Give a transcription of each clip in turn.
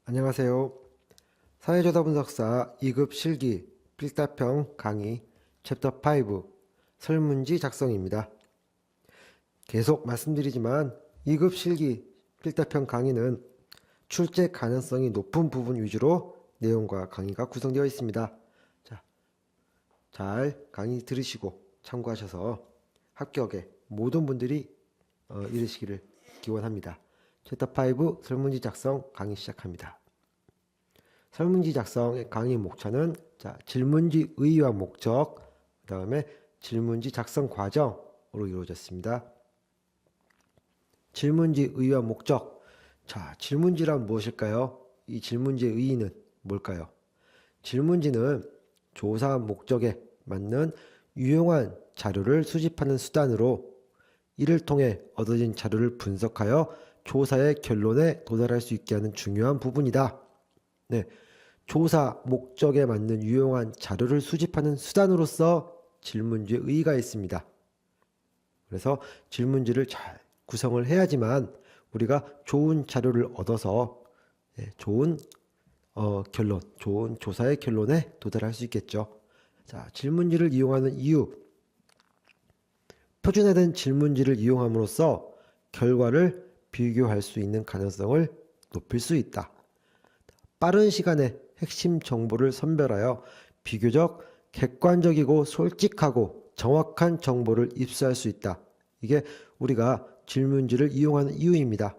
안녕하세요. 사회조사 분석사 2급 실기 필답형 강의 챕터 5 설문지 작성입니다. 계속 말씀드리지만 2급 실기 필답형 강의는 출제 가능성이 높은 부분 위주로 내용과 강의가 구성되어 있습니다. 자, 잘 강의 들으시고 참고하셔서 합격에 모든 분들이 이르시기를 기원합니다. 챕터 5 설문지 작성 강의 시작합니다. 설문지 작성의 강의 목차는 질문지 의의와 목적, 그 다음에 질문지 작성 과정으로 이루어졌습니다. 질문지 의의와 목적. 질문지란 무엇일까요? 이 질문지의 의의는 뭘까요? 질문지는 조사 목적에 맞는 유용한 자료를 수집하는 수단으로 이를 통해 얻어진 자료를 분석하여 조사의 결론에 도달할 수 있게 하는 중요한 부분이다. 네, 조사 목적에 맞는 유용한 자료를 수집하는 수단으로서 질문지의 의의가 있습니다. 그래서 질문지를 잘 구성을 해야지만 우리가 좋은 자료를 얻어서 좋은 결론, 좋은 조사의 결론에 도달할 수 있겠죠. 질문지를 이용하는 이유. 표준화된 질문지를 이용함으로써 결과를 비교할 수 있는 가능성을 높일 수 있다. 빠른 시간에 핵심 정보를 선별하여 비교적 객관적이고 솔직하고 정확한 정보를 입수할 수 있다. 이게 우리가 질문지를 이용하는 이유입니다.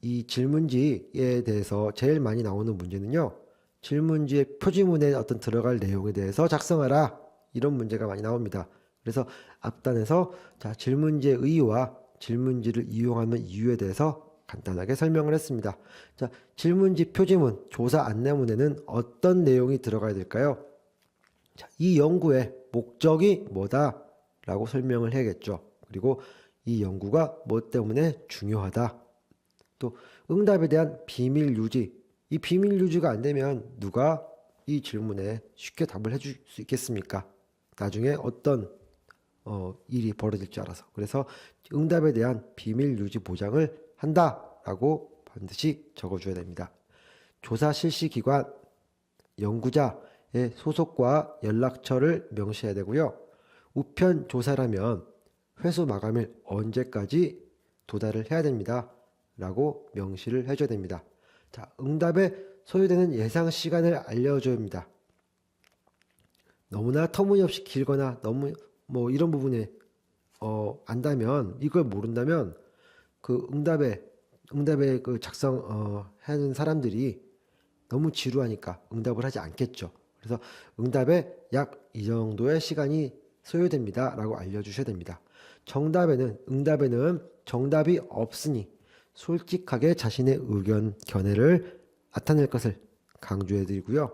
이 질문지에 대해서 제일 많이 나오는 문제는요. 질문지의 표지문에 어떤 들어갈 내용에 대해서 작성하라. 이런 문제가 많이 나옵니다. 그래서 앞단에서 질문지의 의의와 질문지를 이용하는 이유에 대해서 간단하게 설명을 했습니다. 질문지 표지문, 조사 안내문에는 어떤 내용이 들어가야 될까요? 이 연구의 목적이 뭐다? 라고 설명을 해야겠죠. 그리고 이 연구가 뭐 때문에 중요하다. 또 응답에 대한 비밀 유지. 이 비밀 유지가 안 되면 누가 이 질문에 쉽게 답을 해줄 수 있겠습니까? 나중에 어떤 일이 벌어질지 알아서. 그래서 응답에 대한 비밀 유지 보장을 한다라고 반드시 적어줘야 됩니다. 조사 실시 기관, 연구자의 소속과 연락처를 명시해야 되고요. 우편 조사라면 회수 마감일 언제까지 도달을 해야 됩니다. 라고 명시를 해줘야 됩니다. 응답에 소요되는 예상 시간을 알려줘야 합니다. 너무나 터무니없이 길거나 너무 이런 부분에 안다면, 이걸 모른다면 그 응답에 그 하는 사람들이 너무 지루하니까 응답을 하지 않겠죠. 그래서 응답에 약 이 정도의 시간이 소요됩니다. 라고 알려주셔야 됩니다. 응답에는 정답이 없으니 솔직하게 자신의 의견, 견해를 나타낼 것을 강조해 드리고요.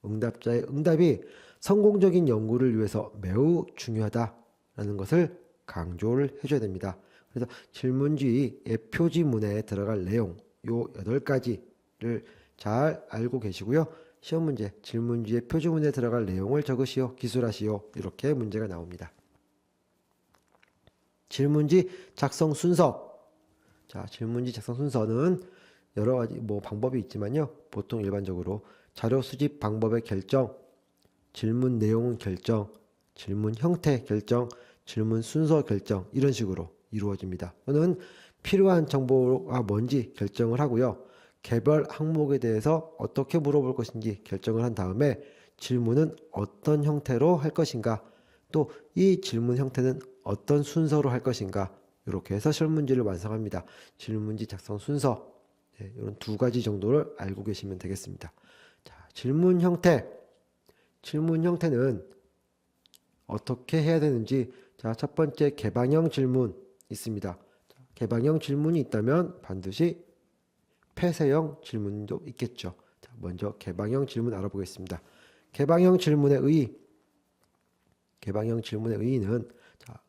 응답자의 응답이 성공적인 연구를 위해서 매우 중요하다라는 것을 강조를 해줘야 됩니다. 그래서 질문지의 표지문에 들어갈 내용, 요 8가지를 잘 알고 계시고요. 시험 문제, 질문지의 표지문에 들어갈 내용을 적으시오, 기술하시오. 이렇게 문제가 나옵니다. 질문지 작성 순서. 질문지 작성 순서는 여러 가지 방법이 있지만요. 보통 일반적으로 자료 수집 방법의 결정, 질문 내용 결정, 질문 형태 결정, 질문 순서 결정, 이런 식으로 이루어집니다. 또는 필요한 정보가 뭔지 결정을 하고요. 개별 항목에 대해서 어떻게 물어볼 것인지 결정을 한 다음에 질문은 어떤 형태로 할 것인가, 또 이 질문 형태는 어떤 순서로 할 것인가, 이렇게 해서 설문지를 완성합니다. 질문지 작성 순서, 이런 2가지 정도를 알고 계시면 되겠습니다. 질문 형태. 질문 형태는 어떻게 해야 되는지, 첫 번째 개방형 질문 있습니다. 개방형 질문이 있다면 반드시 폐쇄형 질문도 있겠죠. 먼저 개방형 질문 알아보겠습니다. 개방형 질문의 의의. 개방형 질문의 의의는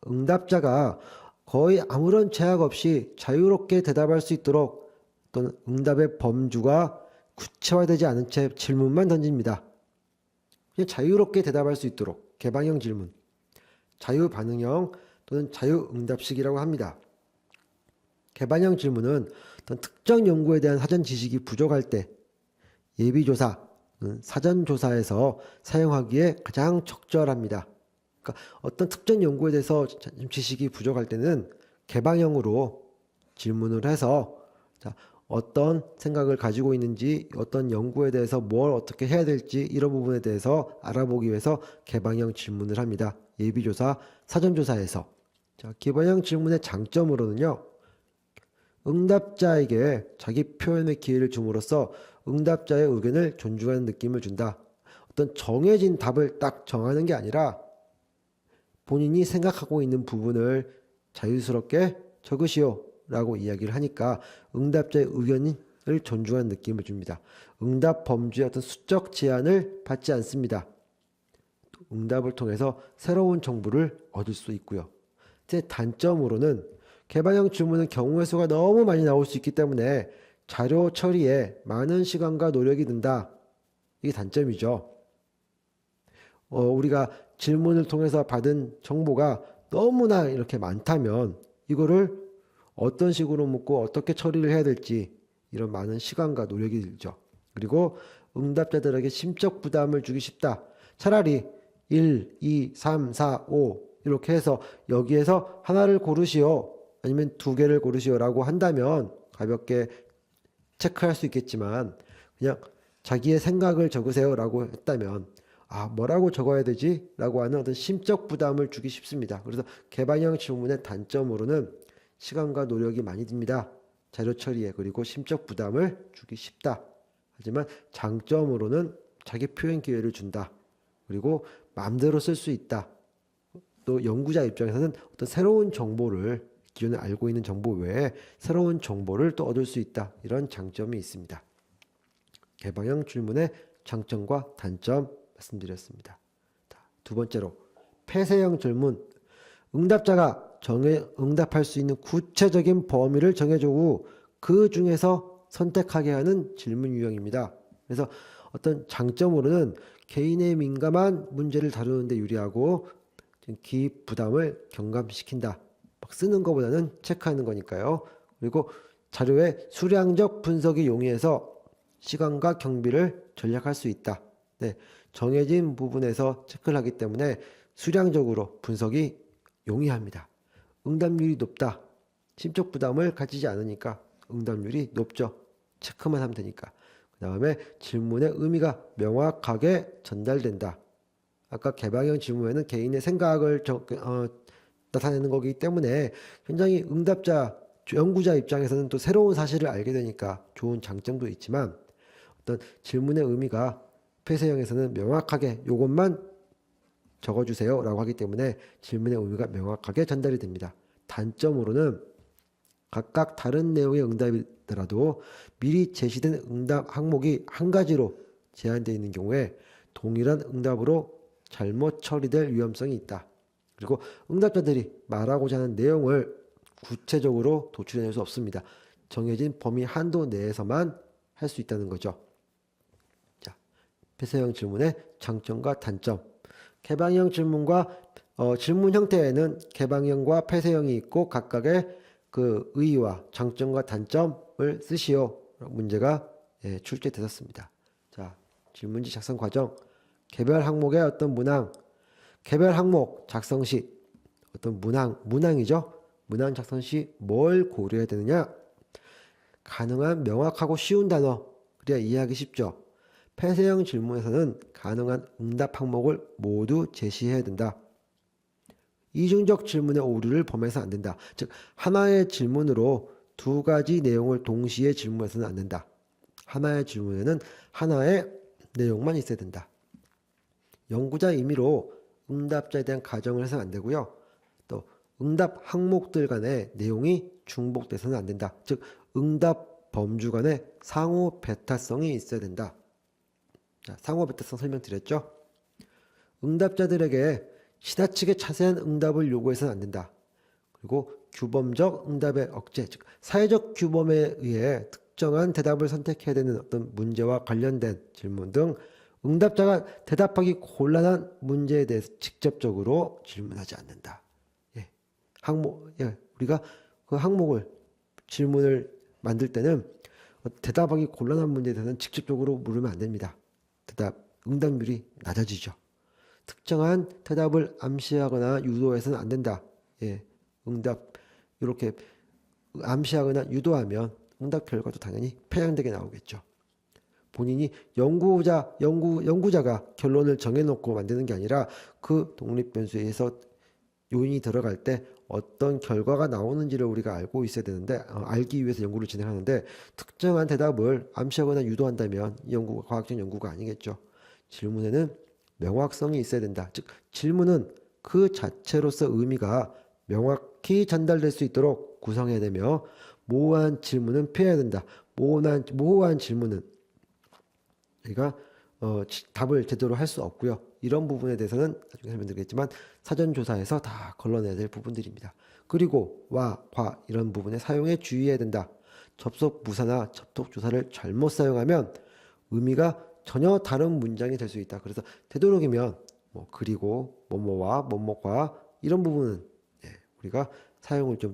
응답자가 거의 아무런 제약 없이 자유롭게 대답할 수 있도록, 또는 응답의 범주가 구체화되지 않은 채 질문만 던집니다. 그냥 자유롭게 대답할 수 있도록 개방형 질문, 자유 반응형 또는 자유 응답식이라고 합니다. 개방형 질문은 어떤 특정 연구에 대한 사전 지식이 부족할 때 예비조사, 사전조사에서 사용하기에 가장 적절합니다. 그러니까 어떤 특정 연구에 대해서 지식이 부족할 때는 개방형으로 질문을 해서 어떤 생각을 가지고 있는지, 어떤 연구에 대해서 뭘 어떻게 해야 될지 이런 부분에 대해서 알아보기 위해서 개방형 질문을 합니다. 예비조사, 사전조사에서. 개방형 질문의 장점으로는요. 응답자에게 자기 표현의 기회를 줌으로써 응답자의 의견을 존중하는 느낌을 준다. 어떤 정해진 답을 딱 정하는 게 아니라 본인이 생각하고 있는 부분을 자유스럽게 적으시오 라고 이야기를 하니까 응답자의 의견을 존중하는 느낌을 줍니다. 응답 범주의 어떤 수적 제한을 받지 않습니다. 응답을 통해서 새로운 정보를 얻을 수 있고요. 제 단점으로는 개방형 질문은 경우의 수가 너무 많이 나올 수 있기 때문에 자료 처리에 많은 시간과 노력이 든다. 이게 단점이죠. 우리가 질문을 통해서 받은 정보가 너무나 이렇게 많다면 이거를 어떤 식으로 묻고 어떻게 처리를 해야 될지 이런 많은 시간과 노력이 들죠. 그리고 응답자들에게 심적 부담을 주기 쉽다. 차라리 1, 2, 3, 4, 5 이렇게 해서 여기에서 하나를 고르시오 아니면 두 개를 고르시오 라고 한다면 가볍게 체크할 수 있겠지만 그냥 자기의 생각을 적으세요 라고 했다면 뭐라고 적어야 되지? 라고 하는 어떤 심적 부담을 주기 쉽습니다. 그래서 개방형 질문의 단점으로는 시간과 노력이 많이 듭니다. 자료 처리에. 그리고 심적 부담을 주기 쉽다. 하지만 장점으로는 자기 표현 기회를 준다. 그리고 마음대로 쓸 수 있다. 또 연구자 입장에서는 어떤 새로운 정보를 기존에 알고 있는 정보 외에 새로운 정보를 또 얻을 수 있다. 이런 장점이 있습니다. 개방형 질문의 장점과 단점 말씀드렸습니다. 두 번째로 폐쇄형 질문. 응답자가 응답할 수 있는 구체적인 범위를 정해주고 그 중에서 선택하게 하는 질문 유형입니다. 그래서 어떤 장점으로는 개인의 민감한 문제를 다루는 데 유리하고 기입 부담을 경감시킨다. 막 쓰는 것보다는 체크하는 거니까요. 그리고 자료의 수량적 분석이 용이해서 시간과 경비를 절약할 수 있다. 네, 정해진 부분에서 체크를 하기 때문에 수량적으로 분석이 용이합니다. 응답률이 높다. 심적 부담을 가지지 않으니까 응답률이 높죠. 체크만 하면 되니까. 그 다음에 질문의 의미가 명확하게 전달된다. 아까 개방형 질문에는 개인의 생각을 나타내는 거기 때문에 굉장히 응답자, 연구자 입장에서는 또 새로운 사실을 알게 되니까 좋은 장점도 있지만 어떤 질문의 의미가 폐쇄형에서는 명확하게 이것만 적어주세요 라고 하기 때문에 질문의 의미가 명확하게 전달이 됩니다. 단점으로는 각각 다른 내용의 응답이더라도 미리 제시된 응답 항목이 한 가지로 제한되어 있는 경우에 동일한 응답으로 잘못 처리될 위험성이 있다. 그리고 응답자들이 말하고자 하는 내용을 구체적으로 도출해낼 수 없습니다. 정해진 범위 한도 내에서만 할 수 있다는 거죠. 자, 폐쇄형 질문의 장점과 단점. 개방형 질문과 질문 형태에는 개방형과 폐쇄형이 있고 각각의 그 의의와 장점과 단점을 쓰시오. 문제가 출제되었습니다. 자, 질문지 작성 과정. 개별 항목의 어떤 문항, 개별 항목 작성 시 어떤 문항이죠. 문항 작성 시 뭘 고려해야 되느냐? 가능한 명확하고 쉬운 단어, 그래야 이해하기 쉽죠. 폐쇄형 질문에서는 가능한 응답 항목을 모두 제시해야 된다. 이중적 질문의 오류를 범해서 안 된다. 즉 하나의 질문으로 두 가지 내용을 동시에 질문해서는 안 된다. 하나의 질문에는 하나의 내용만 있어야 된다. 연구자 임의로 응답자에 대한 가정을 해서는 안 되고요. 또 응답 항목들 간의 내용이 중복돼서는 안 된다. 즉 응답 범주 간의 상호 배타성이 있어야 된다. 자, 상호 배타성 설명드렸죠? 응답자들에게 지나치게 자세한 응답을 요구해서는 안 된다. 그리고 규범적 응답의 억제, 즉 사회적 규범에 의해 특정한 대답을 선택해야 되는 어떤 문제와 관련된 질문 등 응답자가 대답하기 곤란한 문제에 대해서 직접적으로 질문하지 않는다. 항목, 우리가 그 항목을 질문을 만들 때는 대답하기 곤란한 문제에 대해서는 직접적으로 물으면 안 됩니다. 응답률이 낮아지죠. 특정한 대답을 암시하거나 유도해서는 안 된다. 예, 응답 이렇게 암시하거나 유도하면 응답 결과도 당연히 편향되게 나오겠죠. 본인이 연구자가 결론을 정해놓고 만드는 게 아니라 그 독립변수에 의해서 요인이 들어갈 때 어떤 결과가 나오는지를 우리가 알고 있어야 되는데 알기 위해서 연구를 진행하는데 특정한 대답을 암시하거나 유도한다면 이 연구가 과학적 연구가 아니겠죠. 질문에는 명확성이 있어야 된다. 즉 질문은 그 자체로서 의미가 명확히 전달될 수 있도록 구성해야 되며 모호한 질문은 피해야 된다. 모호한 질문은 저희가 답을 제대로 할 수 없고요. 이런 부분에 대해서는 나중에 설명드리겠지만 사전 조사에서 다 걸러내야 될 부분들입니다. 그리고 와, 과 이런 부분에 사용에 주의해야 된다. 접속 부사나 접속 조사를 잘못 사용하면 의미가 전혀 다른 문장이 될 수 있다. 그래서 되도록이면 그리고 뭐뭐와 뭐뭐과 이런 부분은 우리가 사용을 좀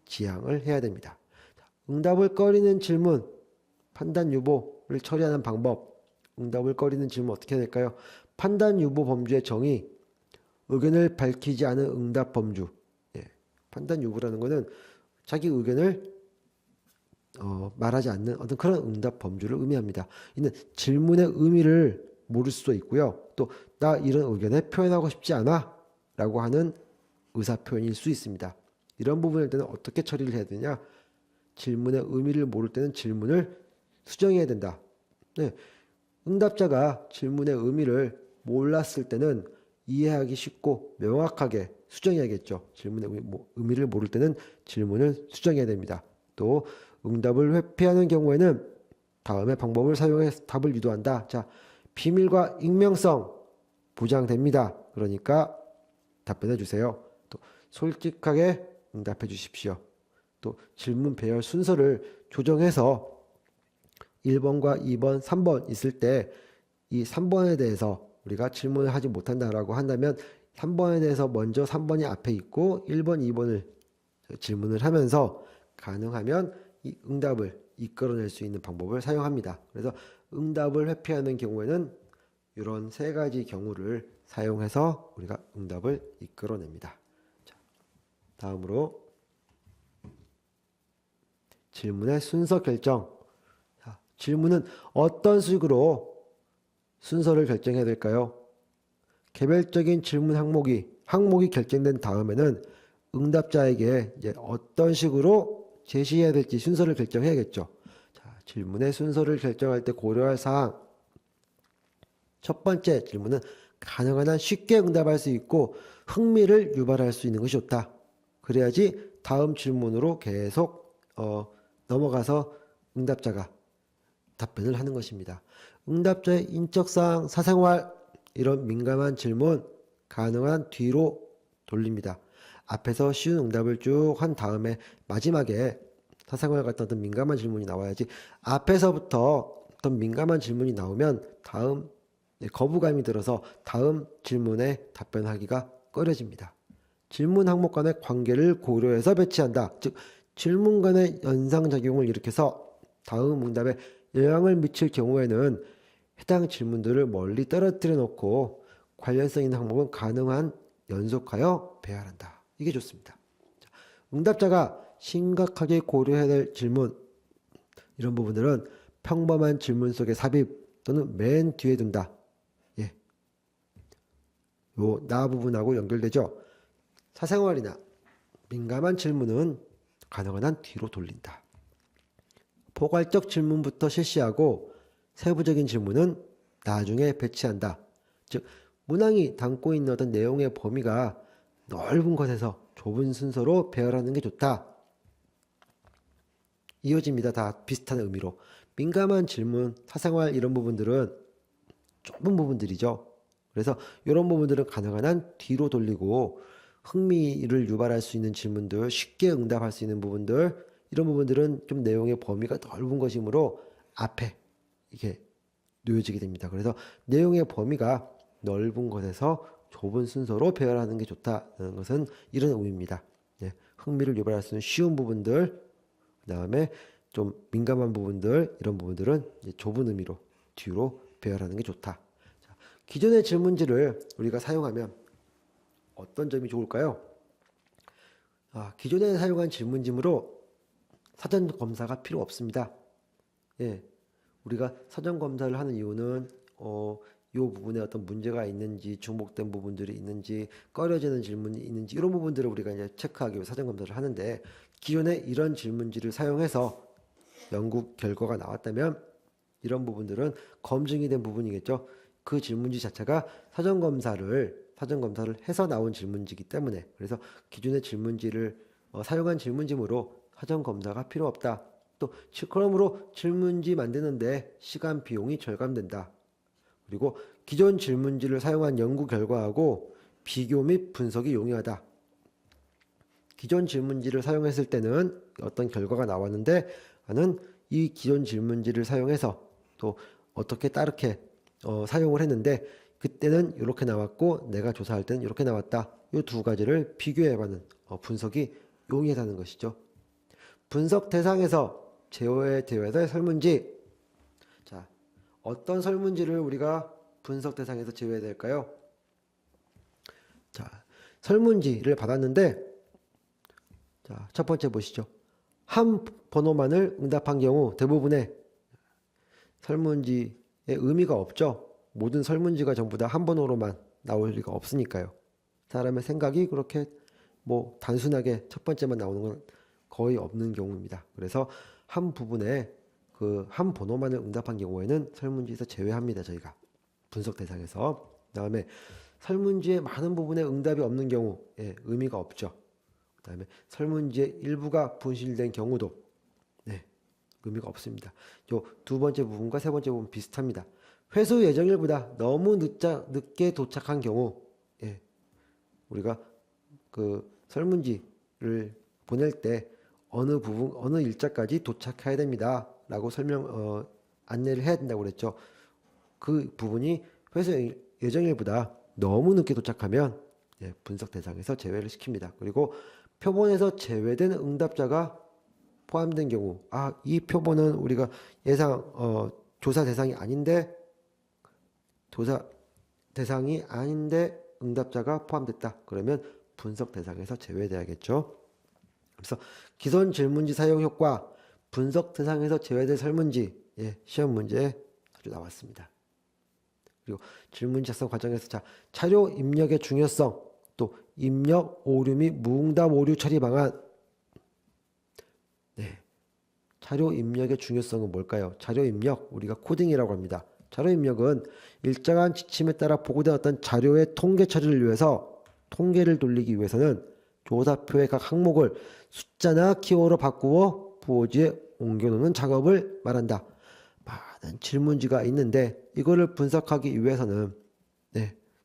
지양을 해야 됩니다. 응답을 꺼리는 질문, 판단 유보를 처리하는 방법. 응답을 꺼리는 질문 어떻게 해야 될까요? 판단 유보 범주의 정의, 의견을 밝히지 않은 응답 범주. 판단 유보라는 것은 자기 의견을 말하지 않는 어떤 그런 응답 범주를 의미합니다. 이는 질문의 의미를 모를 수도 있고요. 또 나 이런 의견을 표현하고 싶지 않아 라고 하는 의사 표현일 수 있습니다. 이런 부분일 때는 어떻게 처리를 해야 되냐? 질문의 의미를 모를 때는 질문을 수정해야 된다. 응답자가 질문의 의미를 몰랐을 때는 이해하기 쉽고 명확하게 수정해야겠죠. 질문의 의미를 모를 때는 질문을 수정해야 됩니다. 또 응답을 회피하는 경우에는 다음의 방법을 사용해 답을 유도한다. 자, 비밀과 익명성 보장됩니다. 그러니까 답변해 주세요. 또 솔직하게 응답해 주십시오. 또 질문 배열 순서를 조정해서 1번과 2번, 3번 있을 때 이 3번에 대해서 우리가 질문을 하지 못한다라고 한다면 3번에 대해서 먼저 3번이 앞에 있고 1번, 2번을 질문을 하면서 가능하면 이 응답을 이끌어낼 수 있는 방법을 사용합니다. 그래서 응답을 회피하는 경우에는 이런 세 가지 경우를 사용해서 우리가 응답을 이끌어냅니다. 자, 다음으로 질문의 순서 결정. 자, 질문은 어떤 식으로 순서를 결정해야 될까요? 개별적인 질문 항목이 결정된 다음에는 응답자에게 이제 어떤 식으로 제시해야 될지 순서를 결정해야겠죠. 자, 질문의 순서를 결정할 때 고려할 사항. 첫 번째 질문은 가능한 한 쉽게 응답할 수 있고 흥미를 유발할 수 있는 것이 좋다. 그래야지 다음 질문으로 계속 넘어가서 응답자가 답변을 하는 것입니다. 응답자의 인적사항, 사생활 이런 민감한 질문 가능한 뒤로 돌립니다. 앞에서 쉬운 응답을 쭉 한 다음에 마지막에 사생활 같은 어떤 민감한 질문이 나와야지 앞에서부터 어떤 민감한 질문이 나오면 다음 거부감이 들어서 다음 질문에 답변하기가 꺼려집니다. 질문 항목 간의 관계를 고려해서 배치한다. 즉 질문 간의 연상작용을 일으켜서 다음 응답에 영향을 미칠 경우에는 해당 질문들을 멀리 떨어뜨려 놓고 관련성 있는 항목은 가능한 연속하여 배열한다. 이게 좋습니다. 응답자가 심각하게 고려해야 될 질문 이런 부분들은 평범한 질문 속에 삽입 또는 맨 뒤에 둔다. 요 나 부분하고 연결되죠. 사생활이나 민감한 질문은 가능한 한 뒤로 돌린다. 포괄적 질문부터 실시하고 세부적인 질문은 나중에 배치한다. 즉 문항이 담고 있는 어떤 내용의 범위가 넓은 것에서 좁은 순서로 배열하는 게 좋다. 이어집니다. 다 비슷한 의미로. 민감한 질문, 사생활 이런 부분들은 좁은 부분들이죠. 그래서 이런 부분들은 가능한 한 뒤로 돌리고 흥미를 유발할 수 있는 질문들, 쉽게 응답할 수 있는 부분들 이런 부분들은 좀 내용의 범위가 넓은 것이므로 앞에 이게 놓여지게 됩니다. 그래서 내용의 범위가 넓은 것에서 좁은 순서로 배열하는 게 좋다는 것은 이런 의미입니다. 흥미를 유발할 수 있는 쉬운 부분들 그다음에 좀 민감한 부분들, 이런 부분들은 이제 좁은 의미로 뒤로 배열하는 게 좋다. 자, 기존의 질문지를 우리가 사용하면 어떤 점이 좋을까요? 기존에 사용한 질문지므로 사전 검사가 필요 없습니다. 예, 우리가 사전 검사를 하는 이유는 이 부분에 어떤 문제가 있는지, 중복된 부분들이 있는지, 꺼려지는 질문이 있는지, 이런 부분들을 우리가 이제 체크하기 위해 사전 검사를 하는데, 기존에 이런 질문지를 사용해서 연구 결과가 나왔다면 이런 부분들은 검증이 된 부분이겠죠. 그 질문지 자체가 사전 검사를 해서 나온 질문지이기 때문에, 그래서 기존의 질문지를 사용한 질문지므로 사전 검사가 필요 없다. 또 그러므로 질문지 만드는데 시간 비용이 절감된다. 그리고 기존 질문지를 사용한 연구 결과하고 비교 및 분석이 용이하다. 기존 질문지를 사용했을 때는 어떤 결과가 나왔는데, 나는 이 기존 질문지를 사용해서 또 어떻게 따르게 사용을 했는데, 그때는 이렇게 나왔고 내가 조사할 때는 이렇게 나왔다. 이 두 가지를 비교해보는 분석이 용이하다는 것이죠. 분석 대상에서 제외되어야 될 설문지. 자, 어떤 설문지를 우리가 분석 대상에서 제외해야 될까요? 자, 설문지를 받았는데, 자, 첫 번째 보시죠. 한 번호만을 응답한 경우 대부분의 설문지의 의미가 없죠. 모든 설문지가 전부 다 한 번호로만 나올 리가 없으니까요. 사람의 생각이 그렇게 뭐 단순하게 첫 번째만 나오는 건 거의 없는 경우입니다. 그래서 한 부분에 그 한 번호만을 응답한 경우에는 설문지에서 제외합니다. 저희가 분석 대상에서. 그다음에 설문지의 많은 부분에 응답이 없는 경우에 의미가 없죠. 그다음에 설문지의 일부가 분실된 경우도 의미가 없습니다. 요 두 번째 부분과 세 번째 부분 비슷합니다. 회수 예정일보다 너무 늦게 도착한 경우, 우리가 그 설문지를 보낼 때 어느 부분, 어느 일자까지 도착해야 됩니다. 라고 안내를 해야 된다고 그랬죠. 그 부분이 회수 예정일보다 너무 늦게 도착하면 분석 대상에서 제외를 시킵니다. 그리고 표본에서 제외된 응답자가 포함된 경우, 이 표본은 우리가 조사 대상이 아닌데 응답자가 포함됐다. 그러면 분석 대상에서 제외돼야겠죠. 그래서 기존 질문지 사용 효과, 분석 대상에서 제외된 설문지, 시험 문제에 아주 나왔습니다. 그리고 질문지 작성 과정에서 자료 입력의 중요성, 또 입력 오류 및 무응답 오류 처리 방안. 자료 입력의 중요성은 뭘까요? 자료 입력, 우리가 코딩이라고 합니다. 자료 입력은 일정한 지침에 따라 보고된 어떤 자료의 통계 처리를 위해서, 통계를 돌리기 위해서는 조사표의 각 항목을 숫자나 기호로 바꾸어 부호지에 옮겨놓는 작업을 말한다. 많은 질문지가 있는데 이거를 분석하기 위해서는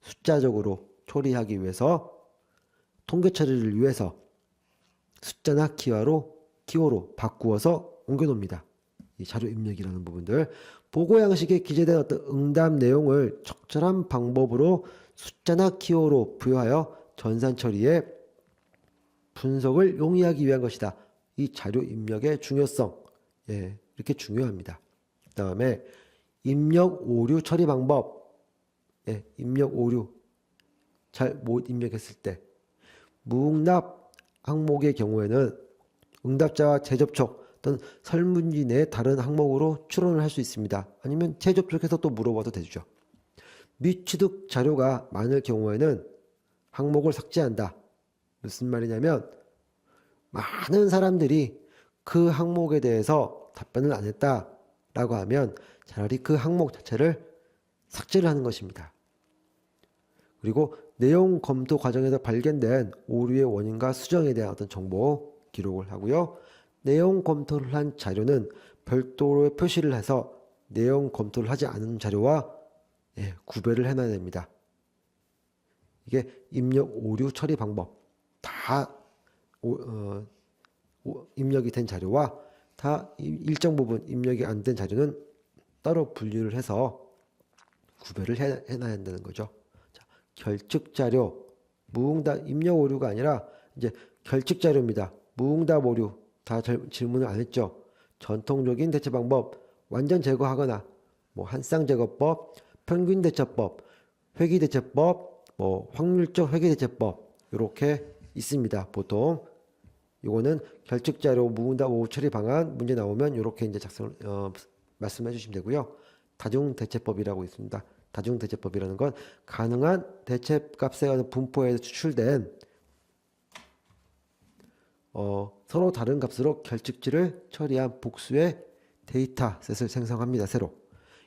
숫자적으로 처리하기 위해서, 통계 처리를 위해서 숫자나 기호로 바꾸어서 옮겨놓습니다. 이 자료 입력이라는 부분들, 보고 양식에 기재된 어떤 응답 내용을 적절한 방법으로 숫자나 기호로 부여하여 전산 처리에 분석을 용이하기 위한 것이다. 이 자료 입력의 중요성, 이렇게 중요합니다. 그 다음에 입력 오류 처리 방법, 입력 오류 잘 못 입력했을 때, 무응답 항목의 경우에는 응답자와 재접촉 또는 설문지 내 다른 항목으로 추론을 할 수 있습니다. 아니면 재접촉해서 또 물어봐도 되죠. 미취득 자료가 많을 경우에는 항목을 삭제한다. 무슨 말이냐면, 많은 사람들이 그 항목에 대해서 답변을 안 했다라고 하면 차라리 그 항목 자체를 삭제를 하는 것입니다. 그리고 내용 검토 과정에서 발견된 오류의 원인과 수정에 대한 어떤 정보 기록을 하고요. 내용 검토를 한 자료는 별도로 표시를 해서 내용 검토를 하지 않은 자료와 구별을 해놔야 됩니다. 이게 입력 오류 처리 방법. 다 입력이 된 자료와 다 일정 부분 입력이 안 된 자료는 따로 분류를 해서 구별을 해놔야 한다는 거죠. 자, 결측 자료, 무응답 입력 오류가 아니라 이제 결측 자료입니다. 무응답 오류, 다 질문을 안 했죠. 전통적인 대체 방법, 완전 제거하거나 뭐 한쌍 제거법, 평균 대처법, 회귀 대처법, 뭐 확률적 회귀 대처법 이렇게 있습니다. 보통 요거는 결측자료 무응답 오후 처리 방안 문제 나오면 이렇게 이제 말씀해 주시면 되고요. 다중 대체법이라고 있습니다. 다중 대체법이라는 건 가능한 대체값의 분포에서 추출된 서로 다른 값으로 결측지를 처리한 복수의 데이터셋을 생성합니다. 새로.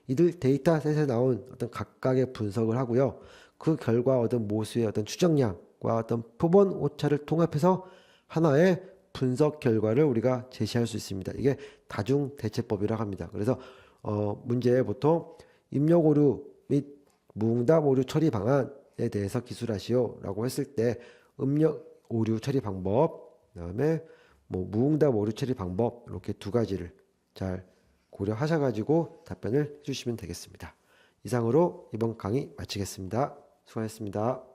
이들 데이터셋에 나온 어떤 각각의 분석을 하고요. 그 결과 얻은 모수의 어떤 추정량과 어떤 표본 오차를 통합해서 하나의 분석 결과를 우리가 제시할 수 있습니다. 이게 다중 대체법이라고 합니다. 그래서 문제에 보통 입력 오류 및 무응답 오류 처리 방안에 대해서 기술하시오라고 했을 때 입력 오류 처리 방법, 그다음에 뭐 무응답 오류 처리 방법 이렇게 두 가지를 잘 고려하셔가지고 답변을 해주시면 되겠습니다. 이상으로 이번 강의 마치겠습니다. 수고하셨습니다.